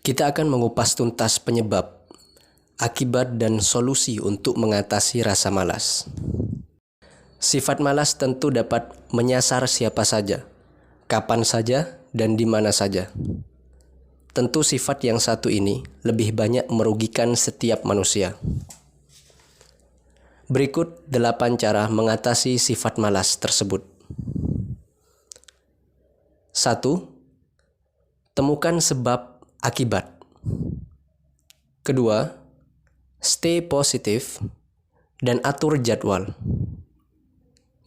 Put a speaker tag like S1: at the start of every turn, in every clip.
S1: Kita akan mengupas tuntas penyebab, akibat, dan solusi untuk mengatasi rasa malas. Sifat malas tentu dapat menyasar siapa saja, kapan saja, dan di mana saja. Tentu sifat yang satu ini lebih banyak merugikan setiap manusia. Berikut 8 cara mengatasi sifat malas tersebut. 1. Temukan sebab akibat. Kedua, stay positif dan atur jadwal.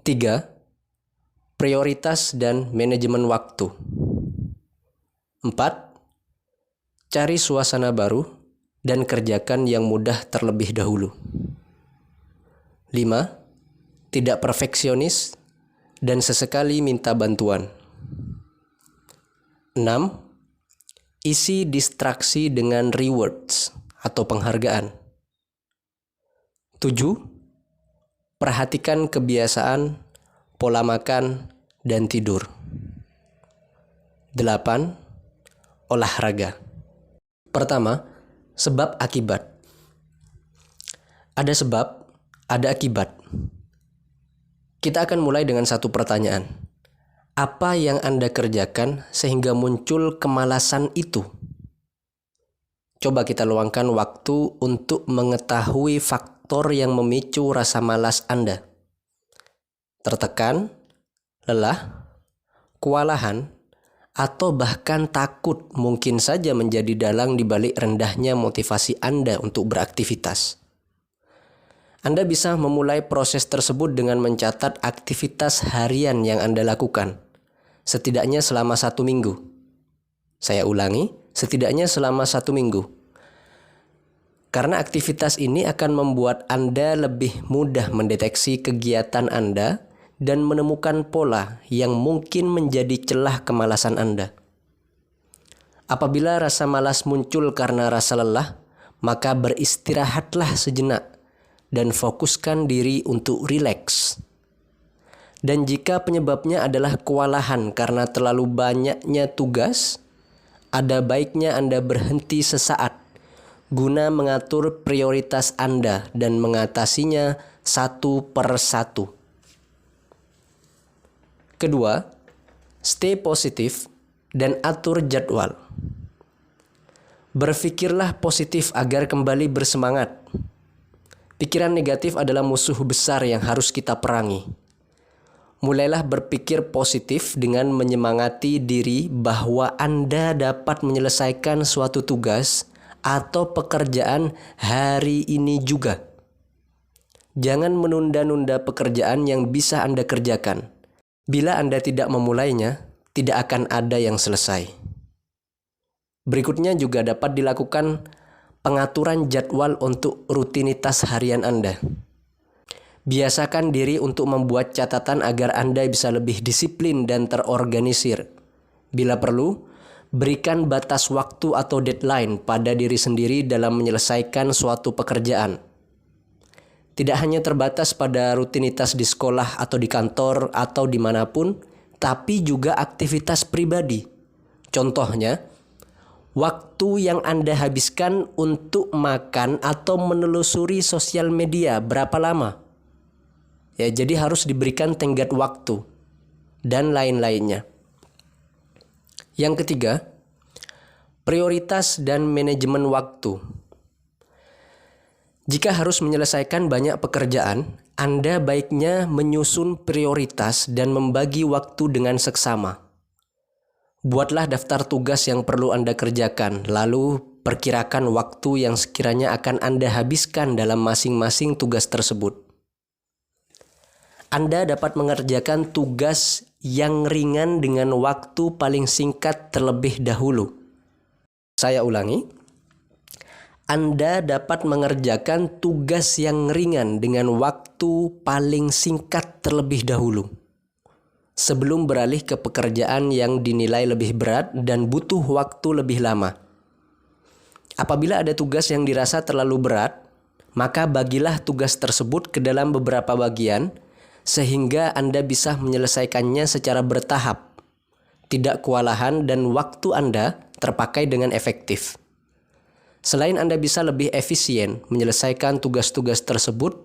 S1: 3. Prioritas dan manajemen waktu. 4. Cari suasana baru dan kerjakan yang mudah terlebih dahulu. 5. Tidak perfeksionis dan sesekali minta bantuan. 6. Isi distraksi dengan rewards atau penghargaan. 7. Perhatikan kebiasaan, pola makan, dan tidur. 8. Olahraga. Pertama, sebab akibat. Ada sebab, ada akibat. Kita akan mulai dengan satu pertanyaan. Apa yang Anda kerjakan sehingga muncul kemalasan itu? Coba kita luangkan waktu untuk mengetahui faktor yang memicu rasa malas Anda. Tertekan, lelah, kewalahan, atau bahkan takut mungkin saja menjadi dalang di balik rendahnya motivasi Anda untuk beraktivitas. Anda bisa memulai proses tersebut dengan mencatat aktivitas harian yang Anda lakukan, setidaknya selama 1 minggu. Saya ulangi, setidaknya selama 1 minggu. Karena aktivitas ini akan membuat Anda lebih mudah mendeteksi kegiatan Anda dan menemukan pola yang mungkin menjadi celah kemalasan Anda. Apabila rasa malas muncul karena rasa lelah, maka beristirahatlah sejenak dan fokuskan diri untuk rileks. Dan jika penyebabnya adalah kewalahan karena terlalu banyaknya tugas, ada baiknya Anda berhenti sesaat guna mengatur prioritas Anda dan mengatasinya satu per satu. Kedua, stay positif dan atur jadwal. Berpikirlah positif agar kembali bersemangat. Pikiran negatif adalah musuh besar yang harus kita perangi. Mulailah berpikir positif dengan menyemangati diri bahwa Anda dapat menyelesaikan suatu tugas atau pekerjaan hari ini juga. Jangan menunda-nunda pekerjaan yang bisa Anda kerjakan. Bila Anda tidak memulainya, tidak akan ada yang selesai. Berikutnya juga dapat dilakukan pengaturan jadwal untuk rutinitas harian Anda. Biasakan diri untuk membuat catatan agar Anda bisa lebih disiplin dan terorganisir. Bila perlu, berikan batas waktu atau deadline pada diri sendiri dalam menyelesaikan suatu pekerjaan. Tidak hanya terbatas pada rutinitas di sekolah atau di kantor atau dimanapun, tapi juga aktivitas pribadi. Contohnya, waktu yang Anda habiskan untuk makan atau menelusuri sosial media berapa lama? Ya, jadi harus diberikan tenggat waktu dan lain-lainnya. Yang ketiga, prioritas dan manajemen waktu. Jika harus menyelesaikan banyak pekerjaan, Anda baiknya menyusun prioritas dan membagi waktu dengan seksama. Buatlah daftar tugas yang perlu Anda kerjakan, lalu perkirakan waktu yang sekiranya akan Anda habiskan dalam masing-masing tugas tersebut. Anda dapat mengerjakan tugas yang ringan dengan waktu paling singkat terlebih dahulu. Saya ulangi. Anda dapat mengerjakan tugas yang ringan dengan waktu paling singkat terlebih dahulu, sebelum beralih ke pekerjaan yang dinilai lebih berat dan butuh waktu lebih lama. Apabila ada tugas yang dirasa terlalu berat, maka bagilah tugas tersebut ke dalam beberapa bagian, sehingga Anda bisa menyelesaikannya secara bertahap, tidak kewalahan dan waktu Anda terpakai dengan efektif. Selain Anda bisa lebih efisien menyelesaikan tugas-tugas tersebut,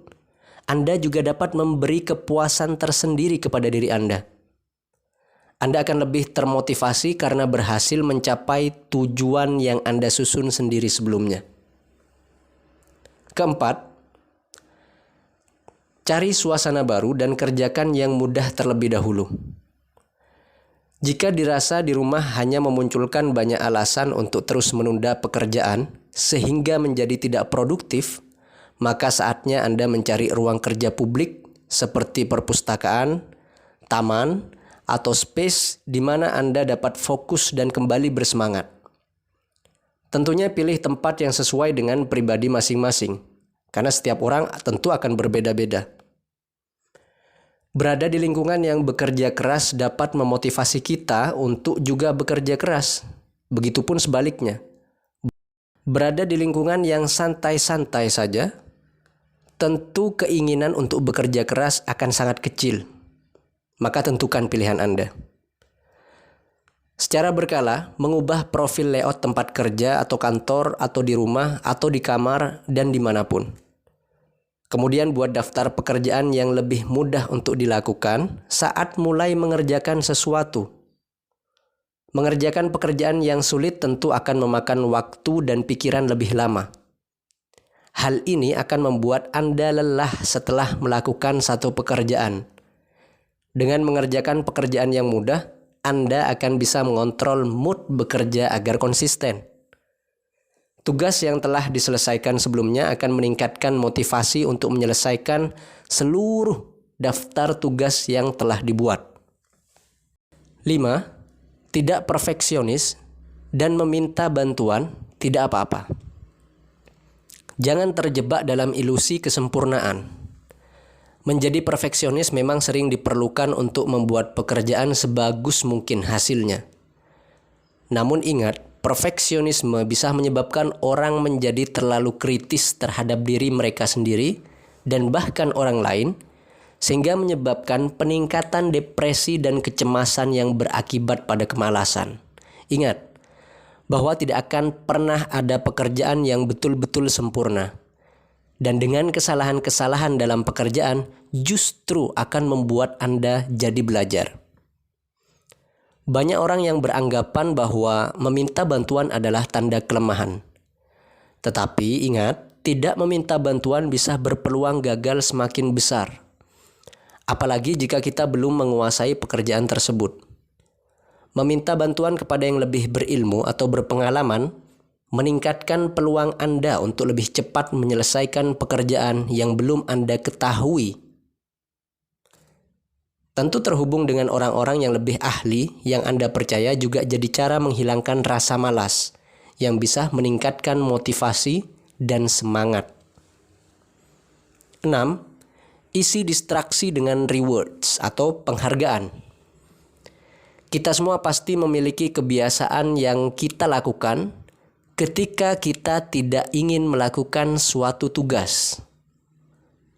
S1: Anda juga dapat memberi kepuasan tersendiri kepada diri Anda. Anda akan lebih termotivasi karena berhasil mencapai tujuan yang Anda susun sendiri sebelumnya. Keempat, cari suasana baru dan kerjakan yang mudah terlebih dahulu. Jika dirasa di rumah hanya memunculkan banyak alasan untuk terus menunda pekerjaan sehingga menjadi tidak produktif, maka saatnya Anda mencari ruang kerja publik seperti perpustakaan, taman, atau space di mana Anda dapat fokus dan kembali bersemangat. Tentunya pilih tempat yang sesuai dengan pribadi masing-masing, karena setiap orang tentu akan berbeda-beda. Berada di lingkungan yang bekerja keras dapat memotivasi kita untuk juga bekerja keras. Begitupun sebaliknya. Berada di lingkungan yang santai-santai saja, tentu keinginan untuk bekerja keras akan sangat kecil. Maka tentukan pilihan Anda. Secara berkala, mengubah profil layout tempat kerja atau kantor atau di rumah atau di kamar dan dimanapun. Kemudian buat daftar pekerjaan yang lebih mudah untuk dilakukan saat mulai mengerjakan sesuatu. Mengerjakan pekerjaan yang sulit tentu akan memakan waktu dan pikiran lebih lama. Hal ini akan membuat Anda lelah setelah melakukan satu pekerjaan. Dengan mengerjakan pekerjaan yang mudah, Anda akan bisa mengontrol mood bekerja agar konsisten. Tugas yang telah diselesaikan sebelumnya akan meningkatkan motivasi untuk menyelesaikan seluruh daftar tugas yang telah dibuat. 5. Tidak perfeksionis dan meminta bantuan tidak apa-apa. Jangan terjebak dalam ilusi kesempurnaan. Menjadi perfeksionis memang sering diperlukan untuk membuat pekerjaan sebagus mungkin hasilnya. Namun ingat, perfeksionisme bisa menyebabkan orang menjadi terlalu kritis terhadap diri mereka sendiri dan bahkan orang lain, sehingga menyebabkan peningkatan depresi dan kecemasan yang berakibat pada kemalasan. Ingat, bahwa tidak akan pernah ada pekerjaan yang betul-betul sempurna. Dan dengan kesalahan-kesalahan dalam pekerjaan justru akan membuat Anda jadi belajar. Banyak orang yang beranggapan bahwa meminta bantuan adalah tanda kelemahan. Tetapi ingat, tidak meminta bantuan bisa berpeluang gagal semakin besar. Apalagi jika kita belum menguasai pekerjaan tersebut. Meminta bantuan kepada yang lebih berilmu atau berpengalaman meningkatkan peluang Anda untuk lebih cepat menyelesaikan pekerjaan yang belum Anda ketahui. Tentu terhubung dengan orang-orang yang lebih ahli yang Anda percaya juga jadi cara menghilangkan rasa malas yang bisa meningkatkan motivasi dan semangat. 6. Isi distraksi dengan rewards atau penghargaan. Kita semua pasti memiliki kebiasaan yang kita lakukan ketika kita tidak ingin melakukan suatu tugas.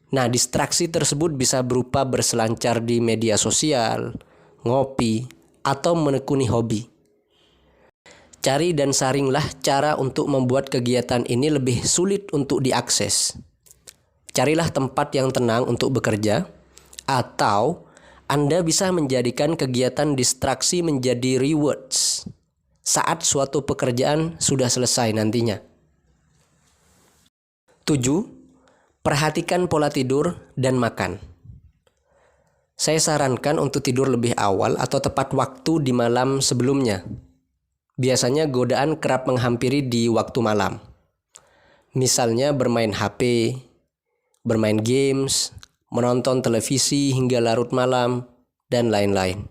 S1: Nah, distraksi tersebut bisa berupa berselancar di media sosial, ngopi, atau menekuni hobi. Cari dan saringlah cara untuk membuat kegiatan ini lebih sulit untuk diakses. Carilah tempat yang tenang untuk bekerja, atau Anda bisa menjadikan kegiatan distraksi menjadi rewards saat suatu pekerjaan sudah selesai nantinya. 7. Perhatikan pola tidur dan makan. Saya sarankan untuk tidur lebih awal atau tepat waktu di malam sebelumnya. Biasanya godaan kerap menghampiri di waktu malam. Misalnya bermain HP, bermain games, menonton televisi hingga larut malam, dan lain-lain.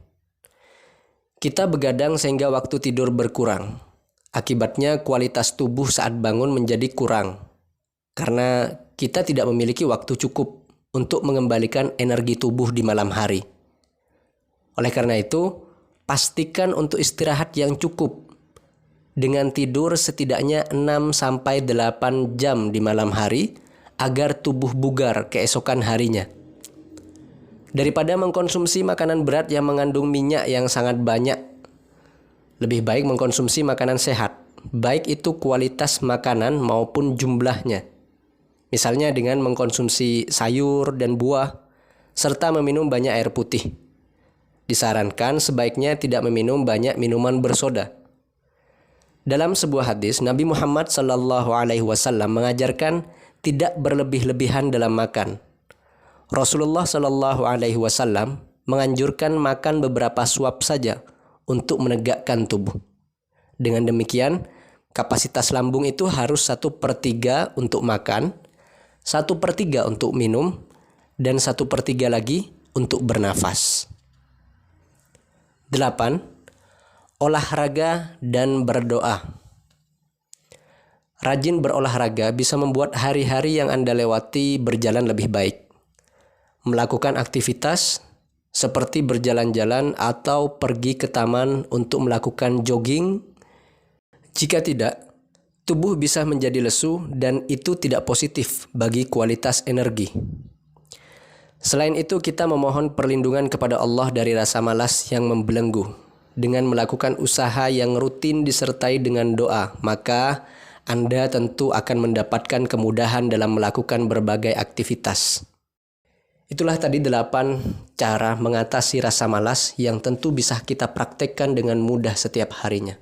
S1: Kita begadang sehingga waktu tidur berkurang. Akibatnya kualitas tubuh saat bangun menjadi kurang. Karena kita tidak memiliki waktu cukup untuk mengembalikan energi tubuh di malam hari. Oleh karena itu, pastikan untuk istirahat yang cukup. Dengan tidur setidaknya 6-8 jam di malam hari agar tubuh bugar keesokan harinya. Daripada mengkonsumsi makanan berat yang mengandung minyak yang sangat banyak, lebih baik mengkonsumsi makanan sehat, baik itu kualitas makanan maupun jumlahnya. Misalnya dengan mengkonsumsi sayur dan buah, serta meminum banyak air putih. Disarankan sebaiknya tidak meminum banyak minuman bersoda. Dalam sebuah hadis, Nabi Muhammad SAW mengajarkan tidak berlebih-lebihan dalam makan. Rasulullah SAW menganjurkan makan beberapa suap saja untuk menegakkan tubuh. Dengan demikian, kapasitas lambung itu harus 1/3 untuk makan, 1/3 untuk minum, dan 1/3 lagi untuk bernafas. 8. Olahraga dan berdoa. Rajin berolahraga bisa membuat hari-hari yang Anda lewati berjalan lebih baik. Melakukan aktivitas seperti berjalan-jalan atau pergi ke taman untuk melakukan jogging. Jika tidak, tubuh bisa menjadi lesu dan itu tidak positif bagi kualitas energi. Selain itu, kita memohon perlindungan kepada Allah dari rasa malas yang membelenggu. Dengan melakukan usaha yang rutin disertai dengan doa, maka Anda tentu akan mendapatkan kemudahan dalam melakukan berbagai aktivitas. Itulah tadi 8 cara mengatasi rasa malas yang tentu bisa kita praktekkan dengan mudah setiap harinya.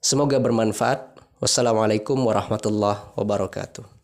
S1: Semoga bermanfaat. Wassalamualaikum warahmatullahi wabarakatuh.